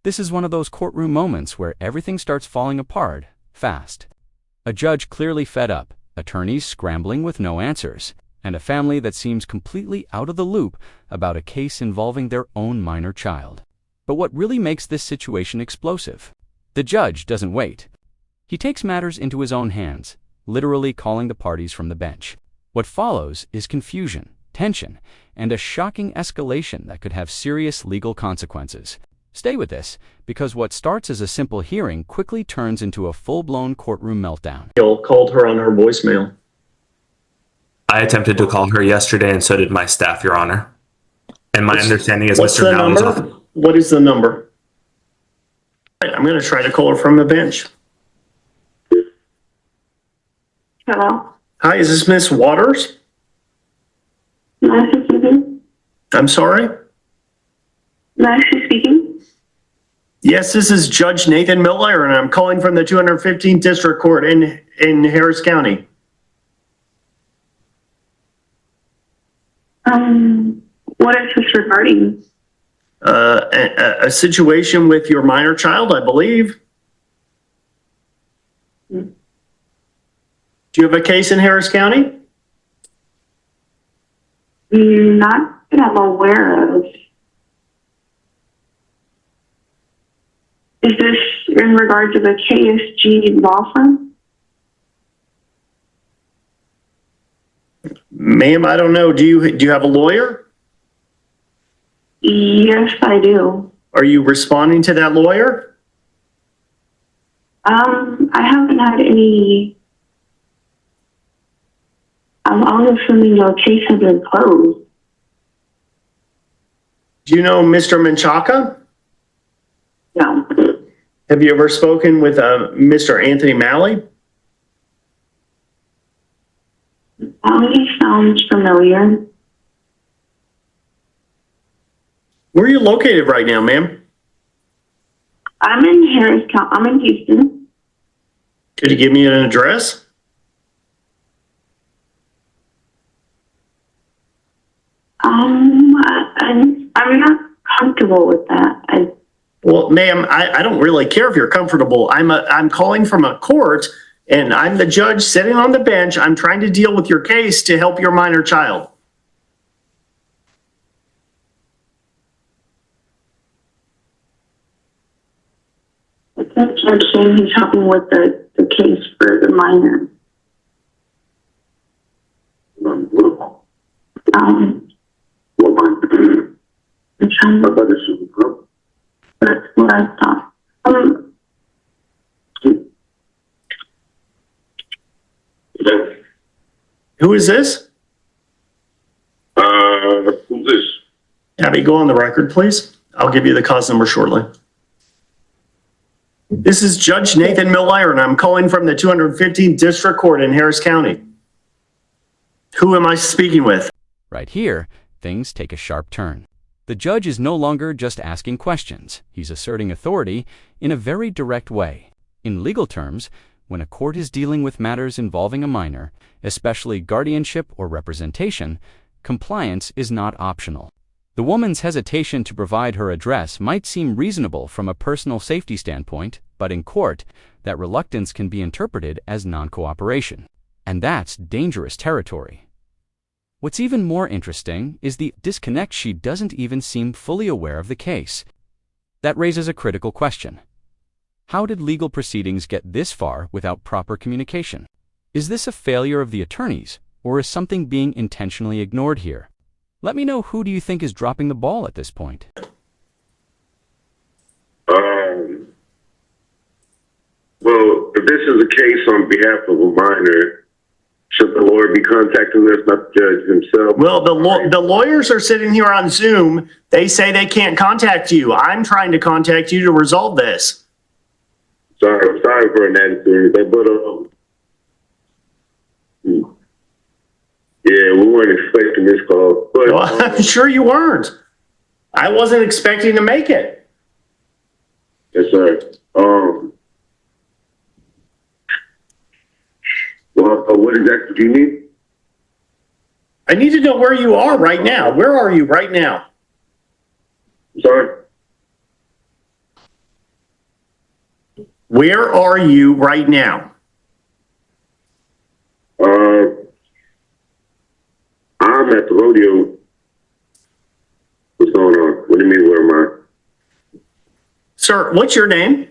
This is one of those courtroom moments where everything starts falling apart, fast. A judge clearly fed up, attorneys scrambling with no answers, and a family that seems completely out of the loop about a case involving their own minor child. But what really makes this situation explosive? The judge doesn't wait. He takes matters into his own hands, literally calling the parties from the bench. What follows is confusion, tension, and a shocking escalation that could have serious legal consequences. Stay with this, because what starts as a simple hearing quickly turns into a full-blown courtroom meltdown. Y'all called her on her voicemail. I attempted to call her yesterday, and so did my staff, Your Honor. And my understanding is Mr. Nowlin's office. What is the number? I'm going to try to call her from the bench. Hello? Hi, is this Miss Waters? Nice speaking. I'm sorry? Nice speaking. Yes, this is Judge Nathan Miller, and I'm calling from the 215th District Court in Harris County. What is this regarding? A situation with your minor child, I believe. Do you have a case in Harris County? Not that I'm aware of. Is this in regard to the KSG law firm? Ma'am, I don't know. Do you have a lawyer? Yes, I do. Are you responding to that lawyer? I haven't had any. I'm assuming your case has been closed. Do you know Mr. Menchaca? No. Have you ever spoken with Mr. Anthony Malley? He sounds familiar. Where are you located right now, ma'am? I'm in Harris County. I'm in Houston. Could you give me an address? I'm not comfortable with that. Well, ma'am, I don't really care if you're comfortable. I'm calling from a court, and I'm the judge sitting on the bench. I'm trying to deal with your case to help your minor child. The judge saying he's helping with the case for the minor. I'm trying to. That's what I thought. Who is this? Who's this? Abby, go on the record, please. I'll give you the cause number shortly. This is Judge Nathan Miller, and I'm calling from the 215th District Court in Harris County. Who am I speaking with? Right here, things take a sharp turn. The judge is no longer just asking questions. He's asserting authority in a very direct way. In legal terms, when a court is dealing with matters involving a minor, especially guardianship or representation, compliance is not optional. The woman's hesitation to provide her address might seem reasonable from a personal safety standpoint, but in court, that reluctance can be interpreted as non-cooperation. And that's dangerous territory. What's even more interesting is the disconnect. She doesn't even seem fully aware of the case. That raises a critical question. How did legal proceedings get this far without proper communication? Is this a failure of the attorneys, or is something being intentionally ignored here? Let me know, who do you think is dropping the ball at this point? Well, if this is a case on behalf of a minor, should the lawyer be contacting us, not the judge himself? Well, the lawyers are sitting here on Zoom. They say they can't contact you. I'm trying to contact you to resolve this. Sorry for an attitude, but yeah, we weren't expecting this call. But Well, I'm sure you weren't. I wasn't expecting to make it. yes, sir. Well, what exactly do you need? I need to know where you are right now. Where are you right now? Sorry. Where are you right now? I'm at the rodeo. What's going on? What do you mean, where am I? Sir, what's your name?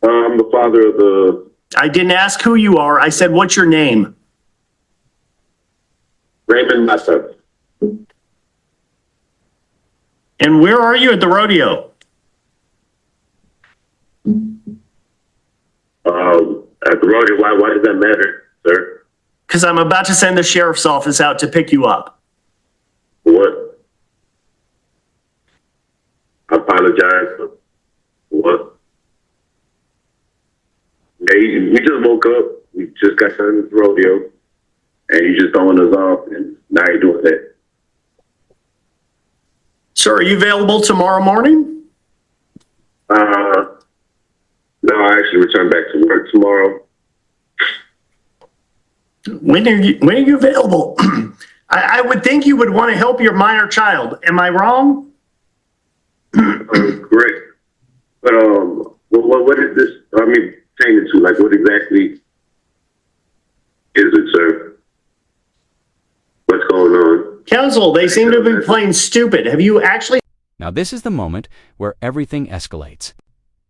I'm the father of the I didn't ask who you are. I said, what's your name? Raymond Mata. And where are you at the rodeo? At the rodeo. Why does that matter, sir? Because I'm about to send the sheriff's office out to pick you up. What? I apologize. What? Hey, we just woke up. We just got done with the rodeo, and you just throwing us off, and now you're doing that. Sir, are you available tomorrow morning? No, I actually return back to work tomorrow. When are you available? I would think you would want to help your minor child. Am I wrong? Correct. But what is this? I mean, pertaining to, like, what exactly is it, sir? What's going on? Counsel, they seem to be playing stupid. Have you actually? Now this is the moment where everything escalates.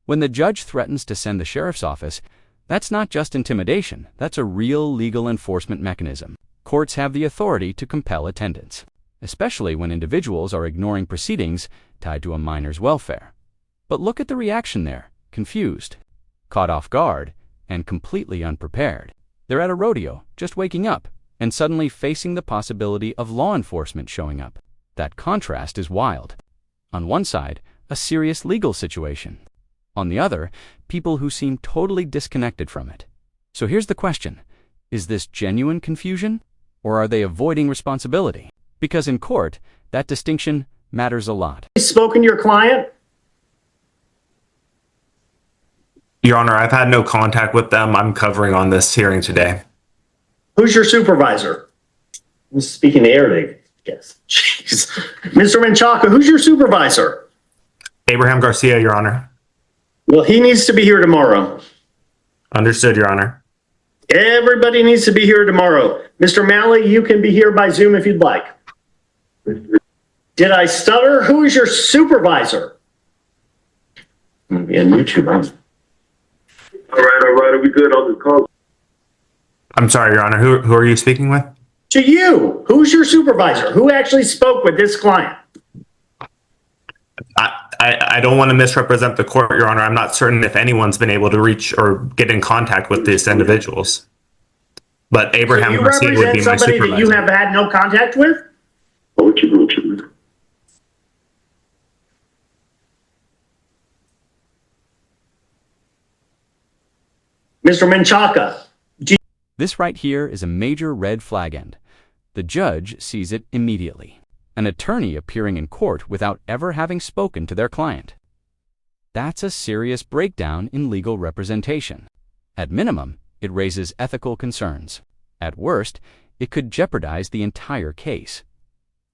When the judge threatens to send the sheriff's office, that's not just intimidation, that's a real legal enforcement mechanism. Courts have the authority to compel attendance, especially when individuals are ignoring proceedings tied to a minor's welfare. But look at the reaction there, confused, caught off guard, and completely unprepared. They're at a rodeo, just waking up, and suddenly facing the possibility of law enforcement showing up. That contrast is wild. On one side, a serious legal situation. On the other, people who seem totally disconnected from it. So here's the question. Is this genuine confusion, or are they avoiding responsibility? Because in court, that distinction matters a lot. Spoken to your client? Your Honor, I've had no contact with them. I'm covering on this hearing today. Who's your supervisor? I'm speaking to Arabic. Yes. Jeez. Mr. Menchaca, who's your supervisor? Abraham Garcia, Your Honor. Well, he needs to be here tomorrow. Understood, Your Honor. Everybody needs to be here tomorrow. Mr. Malley, you can be here by Zoom if you'd like. Did I stutter? Who is your supervisor? I'm gonna be on YouTube. All right. Are we good on this call? I'm sorry, Your Honor. Who are you speaking with? To you, who's your supervisor? Who actually spoke with this client? I don't want to misrepresent the court, Your Honor. I'm not certain if anyone's been able to reach or get in contact with these individuals. But Abraham Garcia would be my somebody supervisor. that you have had no contact with? What you doing? Mr. Menchaca, This right here is a major red flag end. The judge sees it immediately. An attorney appearing in court without ever having spoken to their client. That's a serious breakdown in legal representation. At minimum, it raises ethical concerns. At worst, it could jeopardize the entire case.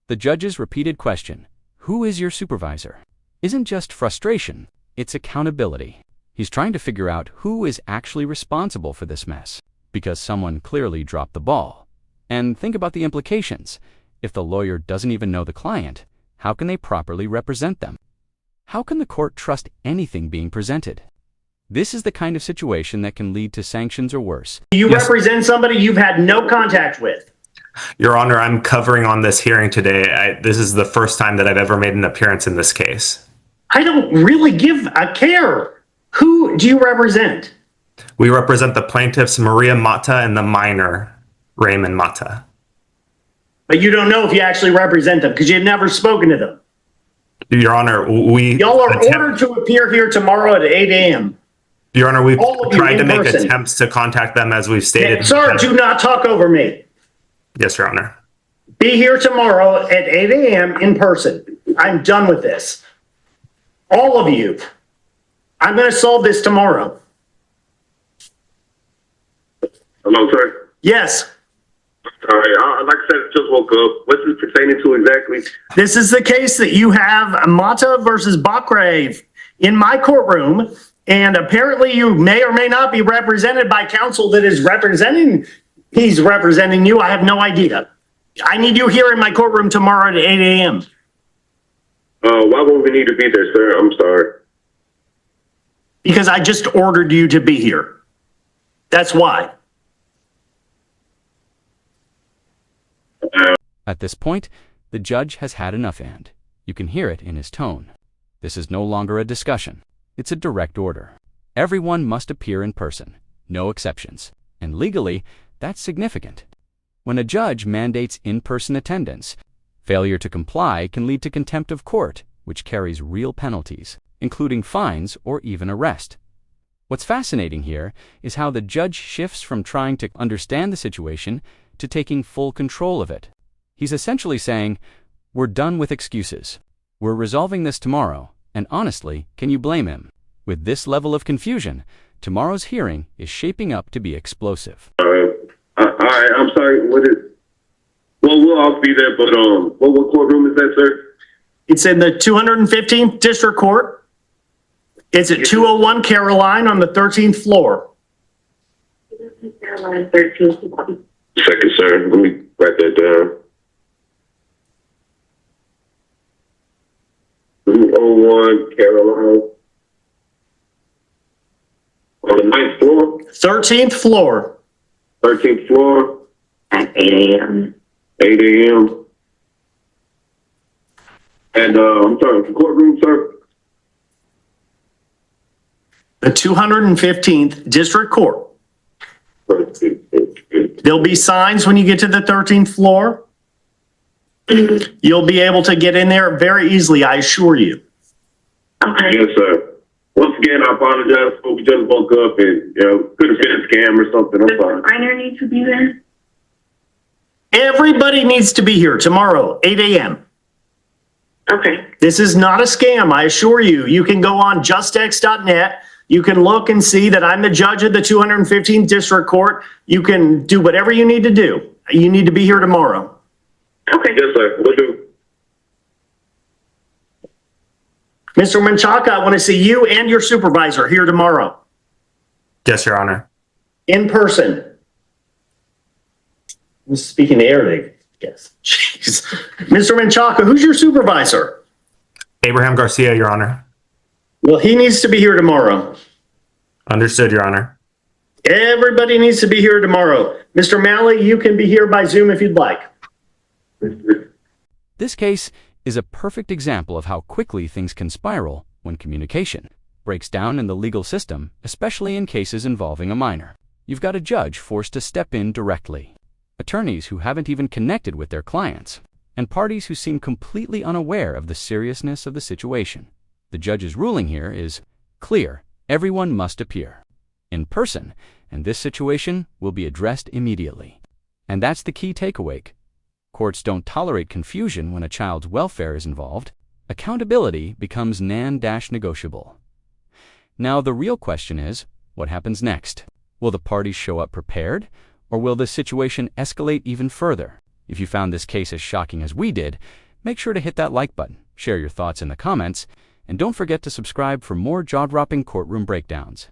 The judge's repeated question, "Who is your supervisor?" isn't just frustration, it's accountability. He's trying to figure out who is actually responsible for this mess, because someone clearly dropped the ball. And think about the implications. If the lawyer doesn't even know the client, how can they properly represent them? How can the court trust anything being presented? This is the kind of situation that can lead to sanctions or worse. you Yes. represent somebody you've had no contact with. Your Honor, I'm covering on this hearing today. This is the first time that I've ever made an appearance in this case. I don't really give a care. Who do you represent? We represent the plaintiffs Maria Mata and the minor Raymond Mata. But you don't know if you actually represent them because you've never spoken to them. Your Honor, Y'all are ordered to appear here tomorrow at 8 a.m. Your Honor, we've all of you tried to in make person. attempts to contact them as we've stated. Sir, do not talk over me. Yes, Your Honor. Be here tomorrow at 8 a.m. in person. I'm done with this. All of you. I'm going to solve this tomorrow. Hello, sir. Yes. All right. Like I said, I just woke up. What's this pertaining to exactly? This is the case that you have Mata versus Bakrave in my courtroom, and apparently you may or may not be represented by counsel that is he's representing you. I have no idea. I need you here in my courtroom tomorrow at 8 a.m. Why would we need to be there, sir? I'm sorry. Because I just ordered you to be here. That's why. At this point, the judge has had enough, and you can hear it in his tone. This is no longer a discussion. It's a direct order. Everyone must appear in person, no exceptions. And legally, that's significant. When a judge mandates in-person attendance, failure to comply can lead to contempt of court, which carries real penalties, including fines or even arrest. What's fascinating here is how the judge shifts from trying to understand the situation to taking full control of it. He's essentially saying, "We're done with excuses. We're resolving this tomorrow, and honestly, can you blame him?" With this level of confusion, tomorrow's hearing is shaping up to be explosive. All right, I'm sorry. Well, we'll all be there, but what courtroom is that, sir? It's in the 215th District Court. It's at 201 Caroline on the 13th floor. Caroline 13th. Second, sir. Let me write that down. 201 Caroline. On the 9th floor? 13th floor. 13th floor? At 8 a.m. 8 a.m. And I'm sorry, the courtroom, sir? The 215th District Court. There'll be signs when you get to the 13th floor. You'll be able to get in there very easily, I assure you. Okay. Yes, sir. Once again, I apologize. We just woke up and, could have been a scam or something. I'm Does sorry. the minor need to be there? Everybody needs to be here tomorrow, 8 a.m. Okay. This is not a scam, I assure you. You can go on justx.net. You can look and see that I'm the judge of the 215th District Court. You can do whatever you need to do. You need to be here tomorrow. Okay. Yes, sir. We'll do. Mr. Menchaca, I want to see you and your supervisor here tomorrow Yes, Your Honor. in person. I'm speaking to Arabic. Yes. Jeez. Mr. Menchaca, who's your supervisor? Abraham Garcia, Your Honor. Well, he needs to be here tomorrow. Understood, Your Honor. Everybody needs to be here tomorrow. Mr. Malley, you can be here by Zoom if you'd like. This case is a perfect example of how quickly things can spiral when communication breaks down in the legal system, especially in cases involving a minor. You've got a judge forced to step in directly, attorneys who haven't even connected with their clients, and parties who seem completely unaware of the seriousness of the situation. The judge's ruling here is clear. Everyone must appear in person, and this situation will be addressed immediately. And that's the key takeaway. Courts don't tolerate confusion when a child's welfare is involved. Accountability becomes non-negotiable. Now, the real question is, what happens next? Will the parties show up prepared, or will this situation escalate even further? If you found this case as shocking as we did, make sure to hit that like button, share your thoughts in the comments, and don't forget to subscribe for more jaw-dropping courtroom breakdowns.